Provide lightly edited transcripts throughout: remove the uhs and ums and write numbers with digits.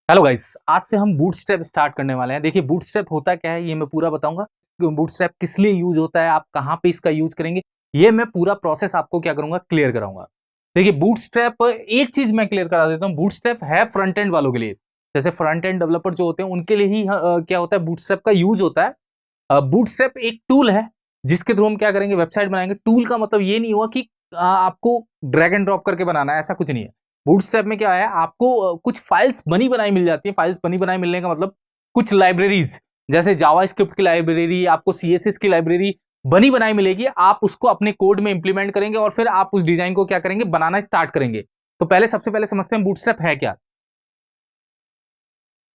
Hello guys, आज से हम बूटस्ट्रैप स्टार्ट करने वाले हैं। देखिए बूटस्ट्रैप होता क्या है ये मैं पूरा बताऊंगा। बूटस्ट्रैप किस लिए यूज होता है, आप कहाँ पे इसका यूज करेंगे, ये मैं पूरा प्रोसेस आपको क्या करूंगा, क्लियर कराऊंगा। देखिए बूटस्ट्रैप, एक चीज मैं क्लियर करा देता हूँ, बूटस्ट्रैप है फ्रंट एंड वालों के लिए। जैसे फ्रंट एंड डेवलपर जो होते हैं उनके लिए ही क्या होता है, बूटस्ट्रैप का यूज होता है। बूटस्ट्रैप एक टूल है जिसके थ्रू हम क्या करेंगे, वेबसाइट बनाएंगे। टूल का मतलब ये नहीं हुआ कि आपको ड्रैग एंड ड्रॉप करके बनाना है, ऐसा कुछ नहीं है। बूटस्ट्रैप में क्या है, आपको कुछ फाइल्स बनी बनाई मिल जाती है। फाइल्स बनी बनाई मिलने का मतलब कुछ लाइब्रेरीज, जैसे जावास्क्रिप्ट की लाइब्रेरी, आपको सीएसएस की लाइब्रेरी बनी बनाई मिलेगी। आप उसको अपने कोड में इंप्लीमेंट करेंगे और फिर आप उस डिजाइन को क्या करेंगे, बनाना स्टार्ट करेंगे। तो पहले सबसे पहले समझते हैं बूटस्ट्रैप है क्या।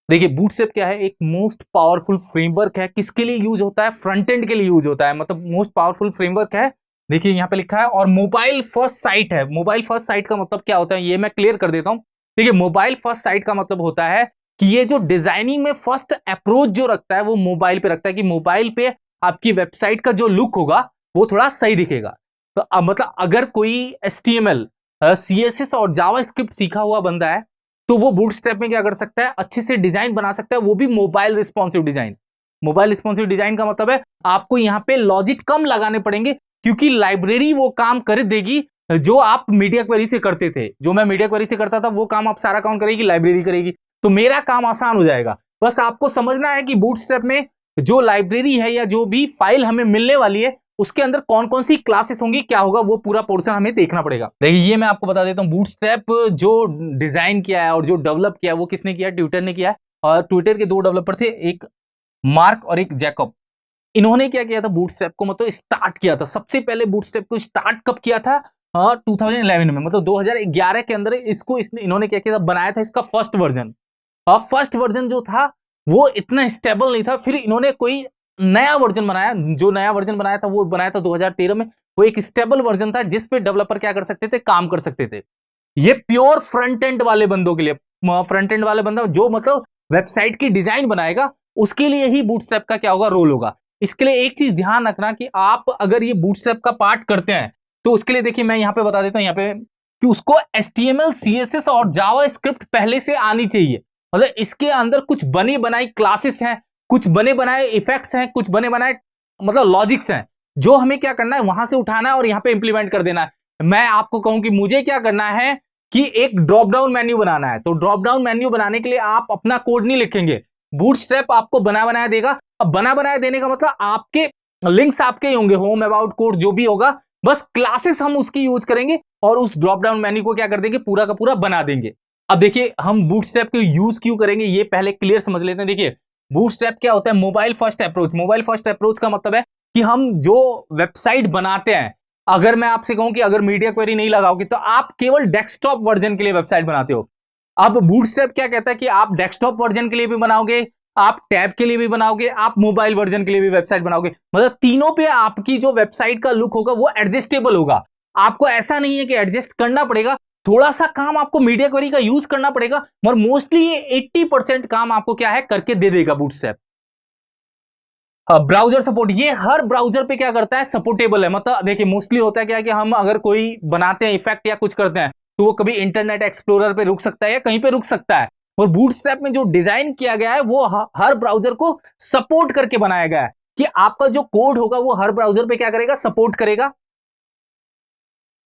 देखिए बूटस्ट्रैप क्या है, एक मोस्ट पावरफुल फ्रेमवर्क है। किसके लिए यूज होता है, फ्रंट एंड के लिए यूज होता है, मतलब मोस्ट पावरफुल फ्रेमवर्क है। देखिए यहाँ पे लिखा है, और मोबाइल फर्स्ट साइट है। मोबाइल फर्स्ट साइट का मतलब क्या होता है ये मैं क्लियर कर देता हूं। देखिए मोबाइल फर्स्ट साइट का मतलब होता है कि ये जो डिजाइनिंग में फर्स्ट अप्रोच जो रखता है वो मोबाइल पे रखता है, कि मोबाइल पे आपकी वेबसाइट का जो लुक होगा वो थोड़ा सही दिखेगा। तो मतलब अगर कोई HTML, CSS और जावास्क्रिप्ट सीखा हुआ बंदा है तो वो बूटस्ट्रैप में क्या कर सकता है, अच्छे से डिजाइन बना सकता है, वो भी mobile responsive design. Mobile responsive design का मतलब है आपको यहां पे लॉजिक कम लगाने पड़ेंगे, क्योंकि लाइब्रेरी वो काम कर देगी जो आप मीडिया क्वेरी से करते थे। जो मैं मीडिया क्वेरी से करता था वो काम आप सारा काम करेगी लाइब्रेरी करेगी, तो मेरा काम आसान हो जाएगा। बस आपको समझना है कि बूटस्ट्रैप में जो लाइब्रेरी है या जो भी फाइल हमें मिलने वाली है उसके अंदर कौन कौन सी क्लासेस होंगी, क्या होगा, वो पूरा पोर्शन हमें देखना पड़ेगा। देखिए ये मैं आपको बता देता हूं, बूटस्ट्रैप जो डिजाइन किया है और जो डेवलप किया है वो किसने किया है, ट्विटर ने किया है। और ट्विटर के दो डेवलपर थे, एक मार्क और एक जैकब। इन्होंने क्या किया था, बूटस्ट्रैप को मतलब स्टार्ट किया था। सबसे पहले बूटस्ट्रैप को स्टार्ट कब किया था, 2011 में, मतलब 2011 के अंदर इसको इन्होंने क्या किया था, बनाया था इसका फर्स्ट वर्जन। और फर्स्ट वर्जन जो था वो इतना स्टेबल नहीं था, फिर इन्होंने कोई नया वर्जन बनाया। जो नया वर्जन बनाया था वो बनाया था 2013 में। वो एक स्टेबल वर्जन था जिस पे डेवलपर क्या कर सकते थे, काम कर सकते थे। ये प्योर फ्रंट एंड वाले बंदों के लिए, फ्रंट एंड वाले बंदा जो मतलब वेबसाइट की डिजाइन बनाएगा उसके लिए ही बूटस्ट्रैप का क्या होगा, रोल होगा। इसके लिए एक चीज ध्यान रखना कि आप अगर ये बूटस्ट्रैप का पार्ट करते हैं तो उसके लिए देखिए मैं यहां पे बता देता हूं यहाँ पे कि उसको HTML, CSS और जावास्क्रिप्ट पहले से आनी चाहिए। मतलब इसके अंदर कुछ बनी बनाई क्लासेस हैं, कुछ बने बनाए इफेक्ट्स हैं, कुछ बने बनाए मतलब लॉजिक्स हैं, जो हमें क्या करना है, वहां से उठाना है और यहाँ पे इंप्लीमेंट कर देना है। मैं आपको कहूं कि मुझे क्या करना है कि एक ड्रॉप डाउन मेन्यू बनाना है, तो ड्रॉप डाउन मेन्यू बनाने के लिए आप अपना कोड नहीं लिखेंगे, बूटस्ट्रैप आपको बना बनाया देगा। अब बना बनाया देने का मतलब आपके लिंक्स आपके ही होंगे, होम, अबाउट, कोड जो भी होगा, बस क्लासेस हम उसकी यूज करेंगे और उस ड्रॉप डाउन मेन्यू को क्या कर देंगे, पूरा का पूरा बना देंगे। अब देखिए हम बूटस्ट्रैप को यूज क्यों करेंगे ये पहले क्लियर समझ लेते हैं। देखिए बूटस्ट्रैप क्या होता है, mobile first approach. Mobile first approach का मतलब है कि हम जो वेबसाइट बनाते हैं, अगर मैं आपसे कहूं कि अगर मीडिया क्वेरी नहीं लगाओगे तो आप केवल डेस्कटॉप वर्जन के लिए वेबसाइट बनाते हो। अब बूटस्ट्रैप क्या कहता है कि आप डेस्कटॉप वर्जन के लिए भी बनाओगे, आप टैब के लिए भी बनाओगे, आप मोबाइल वर्जन के लिए भी वेबसाइट बनाओगे। मतलब तीनों पे आपकी जो वेबसाइट का लुक होगा वो एडजस्टेबल होगा। आपको ऐसा नहीं है कि एडजस्ट करना पड़ेगा, थोड़ा सा काम आपको मीडिया क्वेरी का यूज करना पड़ेगा, मगर मोस्टली ये 80% काम आपको क्या है, करके दे देगा बूटस्ट्रैप। ब्राउजर सपोर्ट, ये हर ब्राउजर पे क्या करता है, सपोर्टेबल है। मतलब देखिए मोस्टली होता है क्या है कि हम अगर कोई बनाते हैं इफेक्ट या कुछ करते हैं तो वो कभी इंटरनेट एक्सप्लोरर पे रुक सकता है या कहीं पे रुक सकता है, और बूटस्ट्रैप में जो डिजाइन किया गया है वो हर ब्राउजर को सपोर्ट करके बनाया गया है, कि आपका जो कोड होगा वो हर ब्राउजर पे क्या करेगा, सपोर्ट करेगा।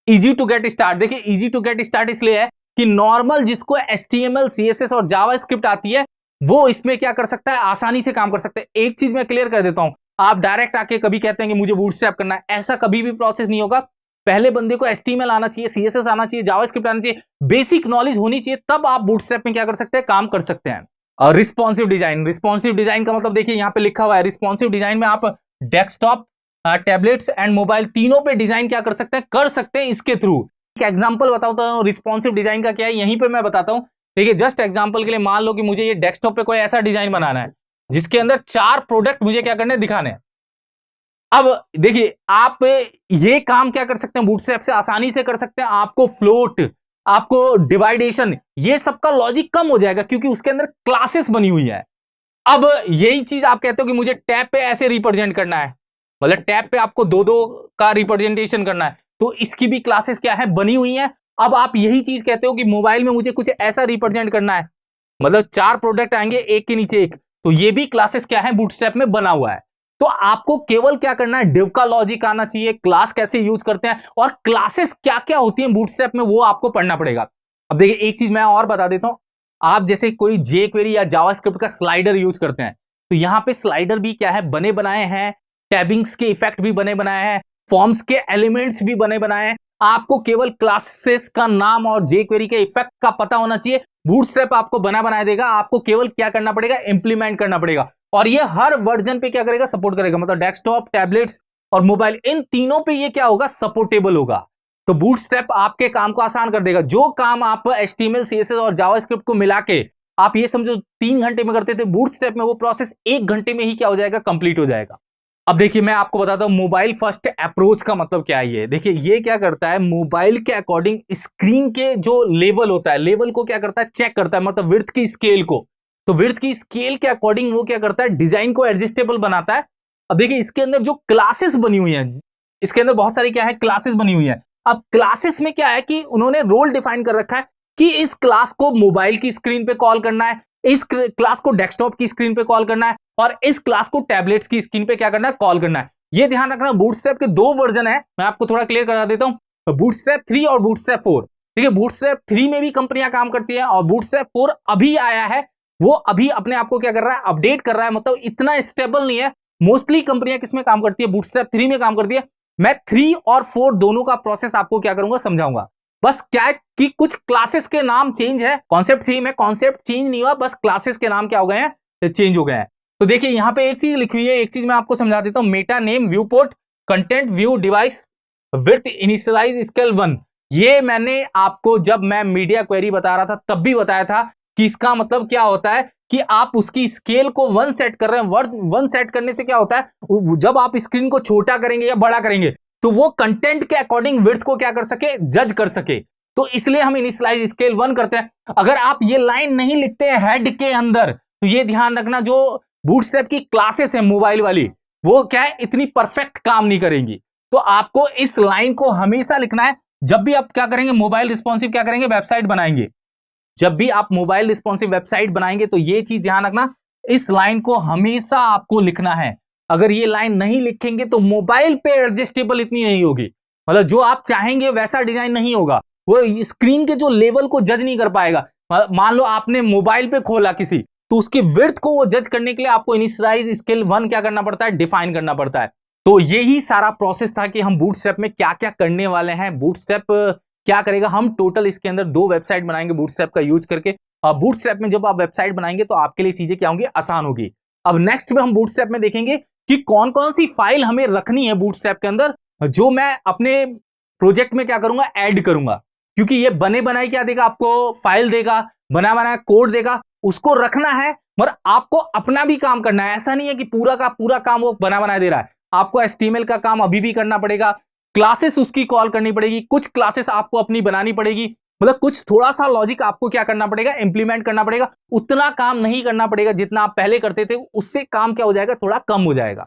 इजी टू गेट स्टार्ट, देखिए इजी टू गेट स्टार्ट इसलिए है कि नॉर्मल जिसको HTML, CSS और जावास्क्रिप्ट आती है वो इसमें क्या कर सकता है, आसानी से काम कर सकता है। एक चीज मैं क्लियर कर देता हूं, आप डायरेक्ट आके कभी कहते हैं कि मुझे बूटस्ट्रैप करना है, ऐसा कभी भी प्रोसेस नहीं होगा। पहले बंदे को HTML आना चाहिए, CSS आना चाहिए, जावास्क्रिप्ट आना चाहिए, बेसिक नॉलेज होनी चाहिए, तब आप बूटस्ट्रैप में क्या कर सकते हैं, काम कर सकते हैं। और रिस्पॉन्सिव डिजाइन, रिस्पॉन्सिव डिजाइन का मतलब देखिए यहां पे लिखा हुआ है, रिस्पॉन्सिव डिजाइन में आप डेस्कटॉप, टैबलेट्स एंड मोबाइल तीनों पे डिजाइन क्या कर सकते हैं, कर सकते हैं इसके थ्रू। एक एग्जांपल बताता हूं रिस्पॉन्सिव डिजाइन का क्या है, यहीं पे मैं बताता हूं। देखिए जस्ट एग्जांपल के लिए मान लो कि मुझे ये डेस्कटॉप पे कोई ऐसा डिजाइन बनाना है जिसके अंदर 4 प्रोडक्ट मुझे क्या करने, दिखाने हैं। अब देखिए आप ये काम क्या कर सकते हैं, बूटस्ट्रैप से आसानी से कर सकते हैं। आपको फ्लोट, आपको डिवाइडेशन, ये सबका लॉजिक कम हो जाएगा क्योंकि उसके अंदर क्लासेस बनी हुई है। अब यही चीज आप कहते हो कि मुझे टैब पे ऐसे रिप्रेजेंट करना है, मतलब टैब पे आपको दो दो का रिप्रेजेंटेशन करना है, तो इसकी भी क्लासेस क्या है, बनी हुई है। अब आप यही चीज कहते हो कि मोबाइल में मुझे कुछ ऐसा रिप्रेजेंट करना है, मतलब 4 प्रोडक्ट आएंगे एक के नीचे एक, तो ये भी क्लासेस क्या है बूटस्ट्रैप में बना हुआ है। तो आपको केवल क्या करना है, डिव का लॉजिक आना चाहिए, क्लास कैसे यूज करते हैं और क्लासेस क्या क्या होती हैं बूटस्ट्रैप में वो आपको पढ़ना पड़ेगा। अब देखिए एक चीज मैं और बता देता हूं, आप जैसे कोई jQuery या जावास्क्रिप्ट का स्लाइडर यूज करते हैं, तो यहां पे स्लाइडर भी क्या है बने बनाए हैं, टैबिंग्स के इफेक्ट भी बने बनाए हैं, फॉर्म्स के एलिमेंट्स भी बने बनाए हैं। आपको केवल क्लासेस का नाम और jQuery के इफेक्ट का पता होना चाहिए, बूटस्ट्रैप आपको बना बनाया देगा। आपको केवल क्या करना पड़ेगा, इंप्लीमेंट करना पड़ेगा। और ये हर वर्जन पे क्या करेगा, सपोर्ट करेगा, मतलब डेस्कटॉप, टैबलेट्स और मोबाइल, इन तीनों पे ये क्या होगा, सपोर्टेबल होगा। तो बूटस्ट्रैप आपके काम को आसान कर देगा। जो काम आप HTML, CSS और जावास्क्रिप्ट को मिला के आप ये समझो 3 घंटे में करते थे, बूटस्ट्रैप में वो प्रोसेस 1 घंटे में ही क्या हो जाएगा, कंप्लीट हो जाएगा। अब देखिए मैं आपको बताता हूं मोबाइल फर्स्ट अप्रोच का मतलब क्या है। ये देखिए ये क्या करता है, मोबाइल के अकॉर्डिंग स्क्रीन के जो लेवल होता है, लेवल को क्या करता है, चेक करता है, मतलब विड्थ की स्केल को। तो विड्थ की स्केल के अकॉर्डिंग वो क्या करता है, डिजाइन को एडजस्टेबल बनाता है। अब देखिए इसके अंदर जो क्लासेस बनी हुई हैं, इसके अंदर बहुत सारी क्या है, क्लासेस बनी हुई हैं। अब क्लासेस में क्या है कि उन्होंने रोल डिफाइन कर रखा है कि इस क्लास को मोबाइल की स्क्रीन पे कॉल करना है, इस क्लास को डेस्कटॉप की स्क्रीन पे कॉल करना है और इस क्लास को टैबलेट्स की स्क्रीन पे क्या करना है, कॉल करना है। ये ध्यान रखना, बूटस्ट्रैप के 2 वर्जन है, मैं आपको थोड़ा क्लियर करा देता हूं, बूटस्ट्रैप 3 और बूटस्ट्रैप 4। देखिए बूटस्ट्रैप 3 में भी कंपनियां काम करती हैं और बूटस्ट्रैप 4 अभी आया है, वो अभी अपने आप को क्या कर रहा है, अपडेट कर रहा है, मतलब इतना स्टेबल नहीं है। मोस्टली कंपनियां किसमें काम करती है, बूटस्ट्रैप 3 में काम करती है। मैं 3 और 4 दोनों का प्रोसेस आपको क्या करूंगा, समझाऊंगा। बस क्या है कि कुछ क्लासेस के नाम चेंज है, कॉन्सेप्ट सेम है, कॉन्सेप्ट चेंज नहीं हुआ, बस क्लासेस के नाम क्या हो गए हैं, चेंज हो गए हैं। तो देखिए यहां पे एक चीज लिखी हुई है, एक चीज मैं आपको समझा देता हूं, meta name, viewport, content, view, device, width, initialize, scale 1। ये मैंने आपको जब मैं मीडिया क्वेरी बता रहा था तब भी बताया था कि इसका मतलब क्या होता है कि आप उसकी स्केल को 1 सेट कर रहे हैं। वर्ड 1 सेट करने से क्या होता है, जब आप स्क्रीन को छोटा करेंगे या बड़ा करेंगे तो वो कंटेंट के अकॉर्डिंग विड्थ को क्या कर सके, जज कर सके। तो इसलिए हम इनिशियलाइज स्केल 1 करते हैं। अगर आप ये लाइन नहीं लिखते हैं हेड के अंदर, तो ये ध्यान रखना जो बूटस्ट्रैप की क्लासेस है मोबाइल वाली, वो क्या है, इतनी परफेक्ट काम नहीं करेंगी। तो आपको इस लाइन को हमेशा लिखना है जब भी आप क्या करेंगे, मोबाइल रिस्पॉन्सिव क्या करेंगे, वेबसाइट बनाएंगे। जब भी आप मोबाइल रिस्पॉन्सिव वेबसाइट बनाएंगे तो ये चीज ध्यान रखना, इस लाइन को हमेशा आपको लिखना है। अगर ये लाइन नहीं लिखेंगे तो मोबाइल पे एडजस्टेबल इतनी नहीं होगी, मतलब जो आप चाहेंगे वैसा डिजाइन नहीं होगा, वो स्क्रीन के जो लेवल को जज नहीं कर पाएगा। मान लो आपने मोबाइल पे खोला किसी, तो उसके विड्थ को वो जज करने के लिए आपको इनिशियलाइज स्केल 1 क्या करना पड़ता है, डिफाइन करना पड़ता है। तो यही सारा प्रोसेस था कि हम बूटस्ट्रैप में क्या क्या करने वाले हैं। बूटस्ट्रैप क्या करेगा, हम टोटल इसके अंदर 2 वेबसाइट बनाएंगे बूटस्ट्रैप का यूज करके। बूटस्ट्रैप में जब आप वेबसाइट बनाएंगे तो आपके लिए चीजें क्या होंगी, आसान होगी। अब नेक्स्ट में हम बूटस्ट्रैप में देखेंगे कि कौन कौन सी फाइल हमें रखनी है बूटस्ट्रैप के अंदर, जो मैं अपने प्रोजेक्ट में क्या करूंगा, ऐड करूंगा। क्योंकि ये बने बनाई क्या देगा, आपको फाइल देगा, बना बनाया कोड देगा, उसको रखना है, मगर आपको अपना भी काम करना है। ऐसा नहीं है कि पूरा का पूरा काम वो बना बनाया दे रहा है, आपको HTML का काम अभी भी करना पड़ेगा, क्लासेस उसकी कॉल करनी पड़ेगी, कुछ क्लासेस आपको अपनी बनानी पड़ेगी, मतलब कुछ थोड़ा सा लॉजिक आपको क्या करना पड़ेगा, इंप्लीमेंट करना पड़ेगा। उतना काम नहीं करना पड़ेगा जितना आप पहले करते थे, उससे काम क्या हो जाएगा, थोड़ा कम हो जाएगा।